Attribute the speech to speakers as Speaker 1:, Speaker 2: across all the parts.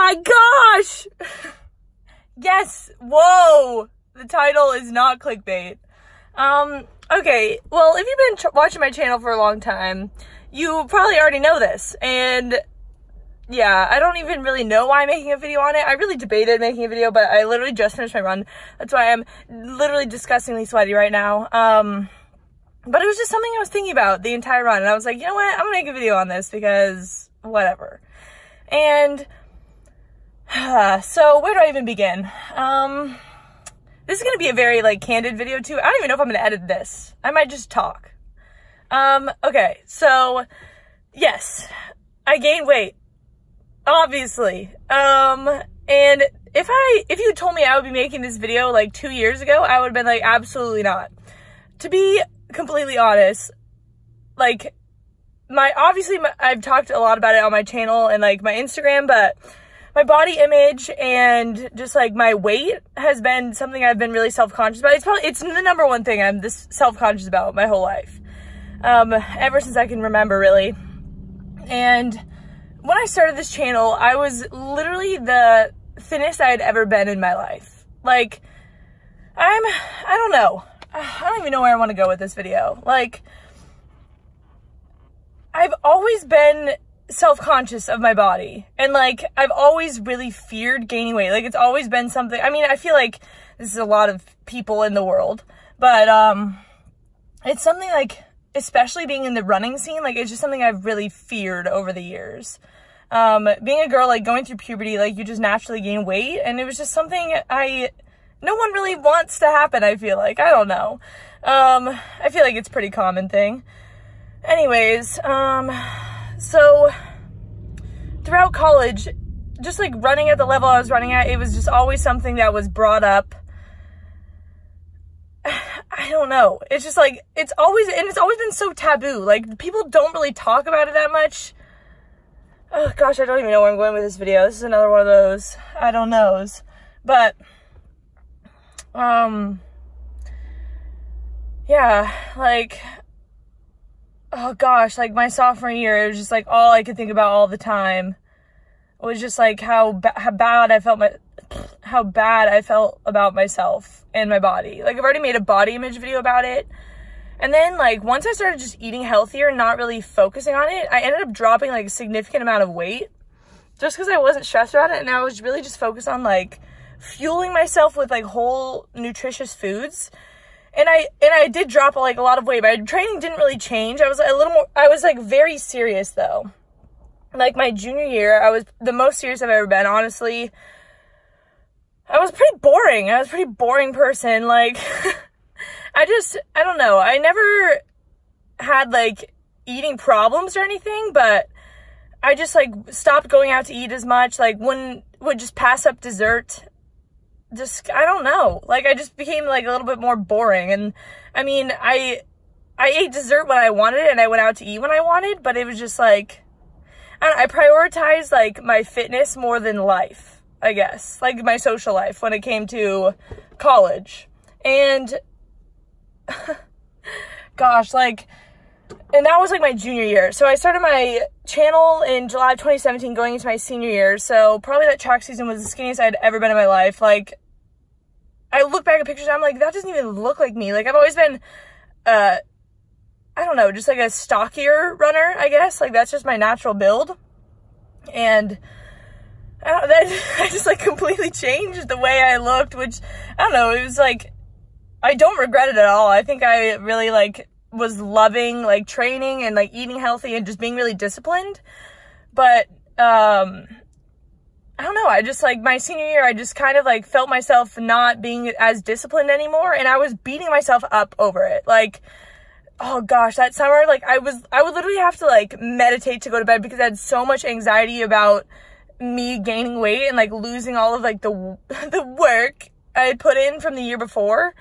Speaker 1: my gosh! Yes, whoa! The title is not clickbait. Okay, well, if you've been watching my channel for a long time, you probably already know this, and yeah, I don't even really know why I'm making a video on it. I really debated making a video, but I literally just finished my run. That's why I'm literally disgustingly sweaty right now. But it was just something I was thinking about the entire run, and I was like, you know what, I'm gonna make a video on this because whatever. And so where do I even begin? This is gonna be a very like candid video too. I don't even know if I'm gonna edit this. I might just talk. Okay, so yes, I gained weight, obviously. And if you told me I would be making this video like 2 years ago, I would have been like, absolutely not. To be completely honest, like I've talked a lot about it on my channel and like my Instagram, but my body image and just like my weight has been something I've been really self-conscious about. It's the number one thing I'm this self-conscious about my whole life. Ever since I can remember, really. And when I started this channel, I was literally the thinnest I had ever been in my life. Like, I don't know. I don't even know where I want to go with this video. Like, I've always been self-conscious of my body, and like I've always really feared gaining weight. Like, it's always been something, I mean, I feel like this is a lot of people in the world, but it's something like, especially being in the running scene, like it's just something I've really feared over the years. Being a girl, like going through puberty, like you just naturally gain weight, and it was just something no one really wants to happen, I feel like. I don't know. I feel like it's a pretty common thing. Anyways, so throughout college, just like running at the level I was running at, it was just always something that was brought up. I don't know. It's just like, it's always been so taboo. Like, people don't really talk about it that much. Oh gosh, I don't even know where I'm going with this video. This is another one of those I don't knows. But, yeah, like, oh gosh, like my sophomore year, it was just like all I could think about all the time was just like how bad I felt about myself and my body. Like, I've already made a body image video about it. And then like once I started just eating healthier and not really focusing on it, I ended up dropping like a significant amount of weight just because I wasn't stressed about it, and I was really just focused on like fueling myself with like whole nutritious foods. And I did drop like a lot of weight. My training didn't really change. I was like very serious though. Like my junior year, I was the most serious I've ever been, honestly. I was pretty boring. I was a pretty boring person. Like, I don't know. I never had like eating problems or anything, but I just like stopped going out to eat as much. Like, would just pass up dessert. Just, I don't know. Like, I just became like a little bit more boring. And I mean, I ate dessert when I wanted it, and I went out to eat when I wanted, but it was just like, I prioritized like my fitness more than life, I guess, like my social life when it came to college. And gosh, like, and that was like my junior year. So I started my channel in July of 2017 going into my senior year. So probably that track season was the skinniest I'd ever been in my life. Like, I look back at pictures and I'm like, that doesn't even look like me. Like, I've always been, I don't know, just like a stockier runner, I guess. Like, that's just my natural build. And I just like completely changed the way I looked, which, I don't know, it was like, I don't regret it at all. I think I really like was loving like training and like eating healthy and just being really disciplined. But I don't know, I just like my senior year, I just kind of like felt myself not being as disciplined anymore, and I was beating myself up over it. Like, oh gosh, that summer, like I would literally have to like meditate to go to bed because I had so much anxiety about me gaining weight and like losing all of like the work I had put in from the year before.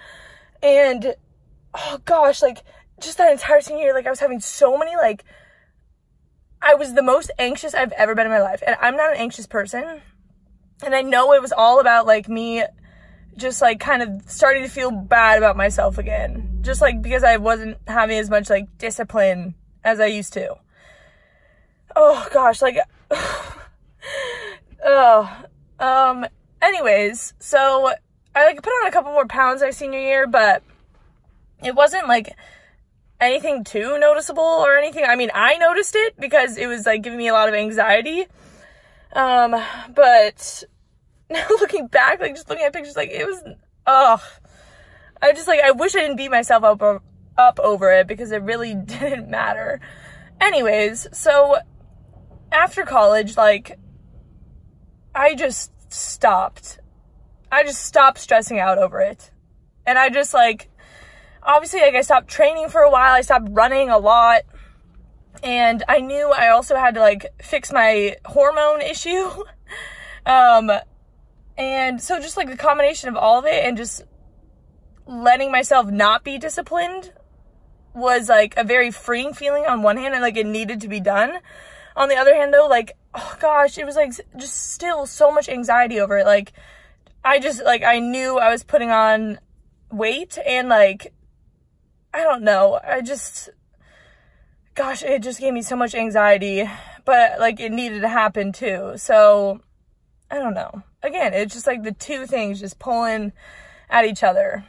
Speaker 1: And oh gosh, like just that entire senior year, like I was having so many like, I was the most anxious I've ever been in my life, and I'm not an anxious person. And I know it was all about like me just like kind of starting to feel bad about myself again, just like because I wasn't having as much like discipline as I used to. Oh gosh, like Anyways, so I like put on a couple more pounds my senior year, but it wasn't like anything too noticeable or anything. I mean, I noticed it because it was like giving me a lot of anxiety. But now looking back, like just looking at pictures, like it was, I wish I didn't beat myself up over it because it really didn't matter. Anyways, so after college, like, I just stopped stressing out over it. And I just, like, obviously, like, I stopped training for a while. I stopped running a lot. And I knew I also had to, like, fix my hormone issue. And so just, like, the combination of all of it and just letting myself not be disciplined was, like, a very freeing feeling on one hand, and, like, it needed to be done. On the other hand, though, like, oh gosh, it was, like, just still so much anxiety over it. Like, I knew I was putting on weight, and, like, I don't know, gosh, it just gave me so much anxiety, but, like, it needed to happen, too. So, I don't know. Again, it's just, like, the two things just pulling at each other.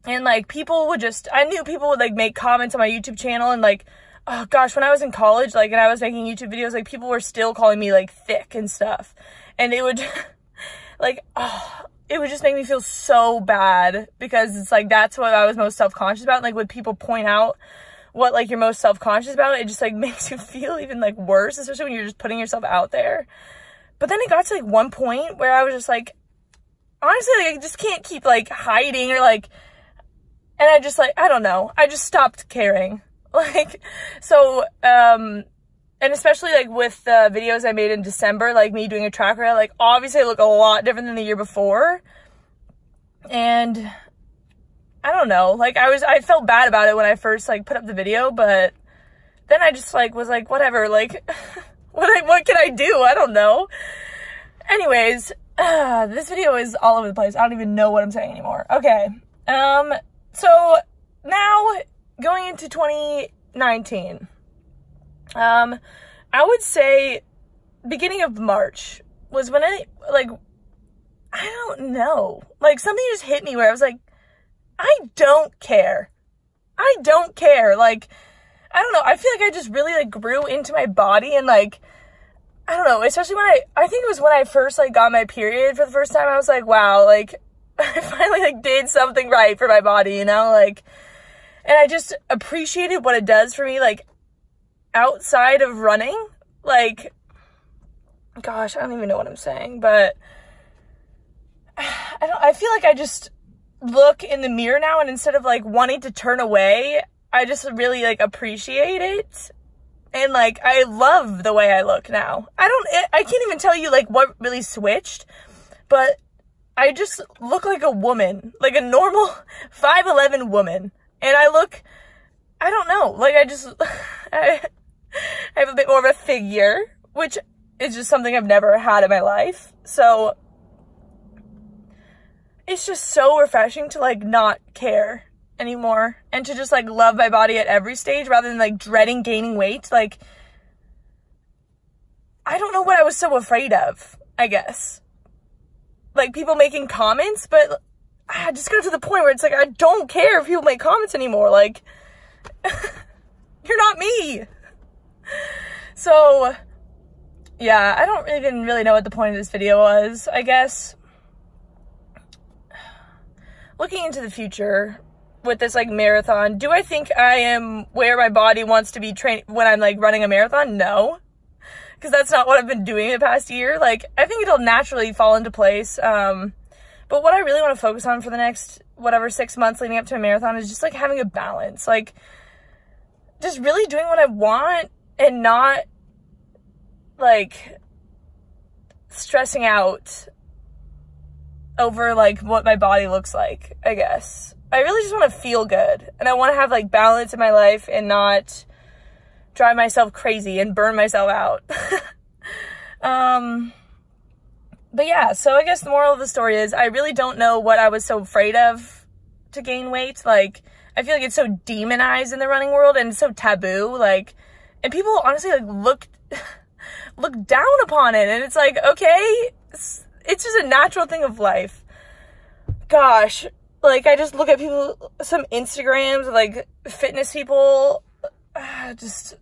Speaker 1: And, like, I knew people would, like, make comments on my YouTube channel, and, like, oh gosh, when I was in college, like, and I was making YouTube videos, like, people were still calling me, like, thick and stuff. And it would, like, it would just make me feel so bad, because it's, like, that's what I was most self-conscious about. Like, when people point out what, like, you're most self-conscious about, it just, like, makes you feel even, like, worse, especially when you're just putting yourself out there. But then it got to, like, one point where I was just, like, honestly, like, I just can't keep, like, hiding or, like, and I just, like, I don't know, I just stopped caring. Like, so, and especially, like, with the videos I made in December, like, me doing a track ride, like, obviously I look a lot different than the year before, and I don't know, like, I felt bad about it when I first, like, put up the video, but then I just, like, was like, whatever, like, what can I do? I don't know. Anyways, this video is all over the place. I don't even know what I'm saying anymore. Okay, so now, going into 2019, I would say beginning of March was when I don't know, like, something just hit me where I was like, I don't care. Like, I don't know, I feel like I just really, like, grew into my body, and, like, I don't know, especially when I think it was when I first, like, got my period for the first time. I was like, wow, like, I finally, like, did something right for my body, you know, like, and I just appreciated what it does for me, like, outside of running. Like, gosh, I don't even know what I'm saying, but I feel like I just look in the mirror now, and instead of, like, wanting to turn away, I just really, like, appreciate it. And, like, I love the way I look now. I can't even tell you, like, what really switched, but I just look like a woman, like a normal 5'11" woman. And I don't know, like, I have a bit more of a figure, which is just something I've never had in my life. So it's just so refreshing to, like, not care anymore, and to just, like, love my body at every stage rather than, like, dreading gaining weight. Like, I don't know what I was so afraid of, I guess. Like, people making comments, but I just got to the point where it's like, I don't care if people make comments anymore. Like, you're not me. So, yeah, I don't even really know what the point of this video was, I guess. Looking into the future with this, like, marathon, do I think I am where my body wants to be trained when I'm, like, running a marathon? No. Because that's not what I've been doing the past year. Like, I think it'll naturally fall into place. But what I really want to focus on for the next, whatever, 6 months leading up to a marathon is just, like, having a balance. Like, just really doing what I want and not, like, stressing out over, like, what my body looks like, I guess. I really just want to feel good. And I want to have, like, balance in my life and not drive myself crazy and burn myself out. But yeah, so I guess the moral of the story is I really don't know what I was so afraid of to gain weight. Like, I feel like it's so demonized in the running world and so taboo. Like, and people honestly, like, look, look down upon it. And it's like, okay, it's just a natural thing of life. Gosh, like, I just look at people, some Instagrams of, like, fitness people, it just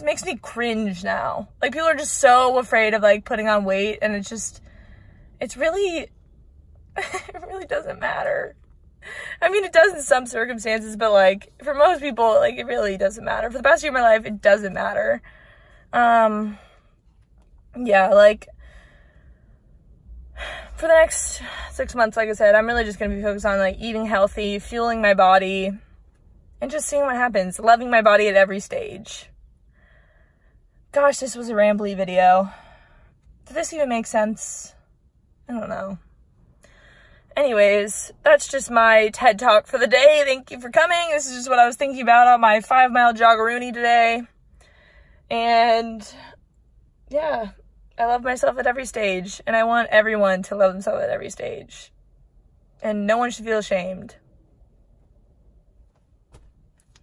Speaker 1: makes me cringe now. Like, people are just so afraid of, like, putting on weight, and it's really, it really doesn't matter. I mean, it does in some circumstances, but, like, for most people, like, it really doesn't matter. For the past year of my life, it doesn't matter. Yeah, like, for the next 6 months, like I said, I'm really just going to be focused on, like, eating healthy, fueling my body, and just seeing what happens. Loving my body at every stage. Gosh, this was a rambly video. Did this even make sense? I don't know. Anyways, that's just my TED Talk for the day. Thank you for coming. This is just what I was thinking about on my 5-mile joggeroonie today. And yeah, I love myself at every stage. And I want everyone to love themselves at every stage. And no one should feel ashamed.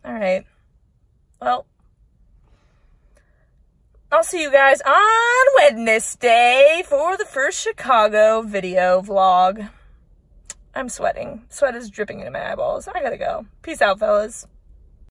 Speaker 1: All right. Well, I'll see you guys on Wednesday for the first Chicago video vlog. I'm sweating. Sweat is dripping into my eyeballs. I gotta go. Peace out, fellas.